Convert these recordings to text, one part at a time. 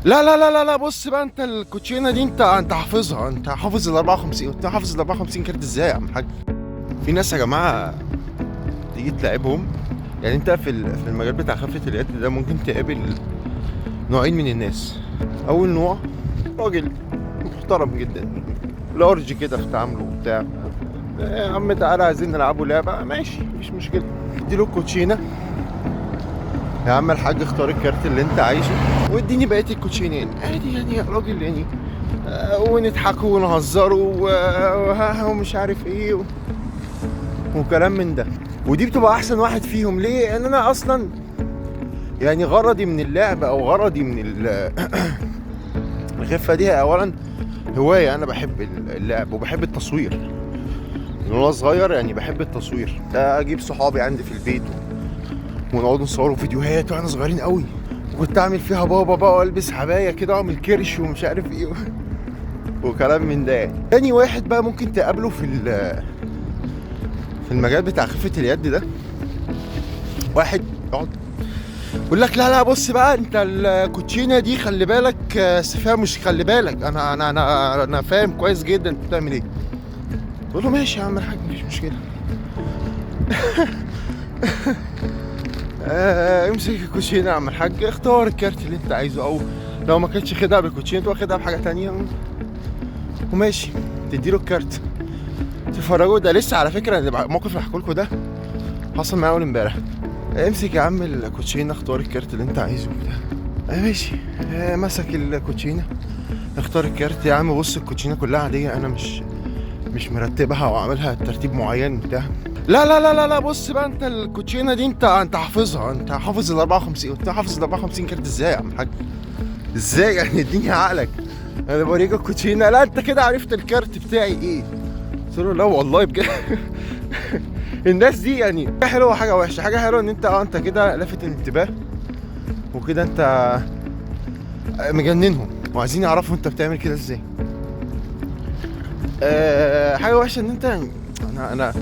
لا لا لا لا لا، بص بقى، انت الكوتشينه دي انت حافظها، انت حافظ ال 54، انت حافظ ال 54 كارت ازاي يا عم الحاج؟ في ناس يا جماعه تيجي تلعبهم. يعني انت في المجال بتاع خفة اليد ده ممكن تقابل نوعين من الناس. اول نوع راجل محترم جدا، لارج كده في تعامله وبتاع، يا عم تعالى عايزين نلعبوا لعبة، ماشي مفيش مشكلة، اديله الكوتشينة، يا عم الحاج اختار الكارت اللي انت عايزه واديني بقية الكوتشينين عادي، يعني يا راجل يعني ونضحكوا ونهزروا ومش عارف ايه وكلام من ده. ودي بتبقى احسن واحد فيهم. ليه؟ لان انا اصلا يعني غرضي من اللعب او غرضي من الخفة دي اولا هواية، انا بحب اللعب وبحب التصوير من وانا صغير، يعني بحب التصوير، اجيب صحابي عندي في البيت ونقعد نصوروا فيديوهات واحنا صغيرين قوي، وكنت اعمل فيها بابا بقى والبس حبايه كده واعمل كرش ومش عارف ايه وكلام من ده. يعني تاني واحد بقى ممكن تقابله في المجال بتاع خفة اليد ده، واحد يقعد يقول لك لا لا بص بقى، انت الكوتشينه دي خلي بالك فيها، مش خلي بالك، انا فاهم كويس جدا انت بتعمل ايه. تقول له ماشي يا عم الحاج مفيش مشكله. امسك الكوتشينه يا عم الحاج، اختار الكارت اللي انت عايزه، او لو ما كانتش خدها بالكوتشينه واخدها بحاجه تانية وماشي، تديله الكارت تفرجوا. ده لسه على فكره الموقف اللي هحكوا لكم ده حصل معايا اول امبارح. امسك يا عم الكوتشينه، اختار الكارت اللي انت عايزه بتاع، ماشي. مسك الكوتشينه، اختار الكارت، يا عم بص الكوتشينه كلها عاديه، انا مش مرتبها وعاملها ترتيب معين بتاع. لا لا لا لا لا، بص بقى، انت الكوتشينه دي انت حافظها، انت حافظ ال 54، انت حافظ ال 54 كارت ازاي يا عم الحاج؟ ازاي يعني؟ اديني عقلك، انا بوريك الكوتشينه، لا انت كده عرفت الكارت بتاعي ايه؟ قلت له لا والله بجد. الناس دي يعني حاجه حلوه وحاجه وحشه. حاجه حلوه ان انت كده لافت الانتباه، وكده انت مجننهم وعايزين يعرفوا انت بتعمل كده ازاي. حاجه وحشه ان انت يعني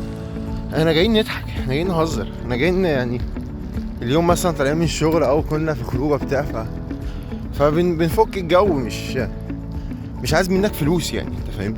انا جايين نضحك، احنا جايين نهزر، احنا جايين يعني اليوم مثلا طالعين من الشغل او كنا في خروجه بتاع فبنفك الجو، مش عايز منك فلوس، يعني انت فاهم.